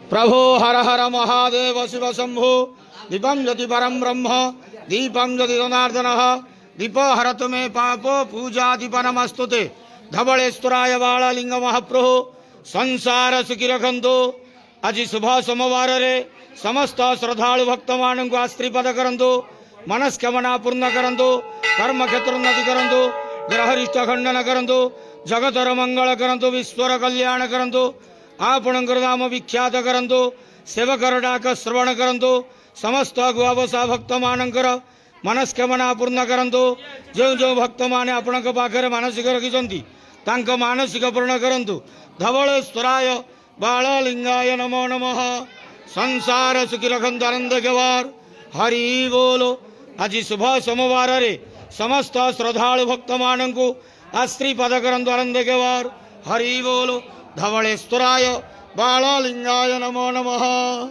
प्रभो हर हर महादेव शिव शंभो दीपं ज्योति परम ब्रह्म दीपं ज्योति जनार्दन दीप हरत मे पाप पूजादि परमस्तुते धवलेश्वराय बाळलिंग महाप्रभु संसार सुखी रखंतु। आज शुभ सोमवार रे समस्त श्रद्धालु भक्त मान को आश्रीपद करंतु, मनस्कामना पूर्ण करंतु, कर्म क्षेत्र उन्नति करंतु, ग्रहरिष्ट खंडन करंतु, जगतर मंगल करंतु, विश्वर कल्याण करंतु, आपणकर नाम विख्यात करंतु, सेवकर डाक श्रवण करंतु, समस्त गुआवसा भक्त मानकर मनस्कामना पूर्ण करंतु। जो जो भक्त माने आपणक पाखरे मानसिक रखिछंती तांक मानसिक पूर्ण करंतु। धवलेश्वराय बाळलिंगाय नमो नमः। संसार सुखी रखंतु, आनंद गवार हरि बोलो। आज शुभ सोमवार रे समस्त श्रद्धालु भक्त मानंकु आश्रीपद करंतु, आनंद गवार हरि बोलो। धवलेश्वराय बाळलिंगाय नमो नमः।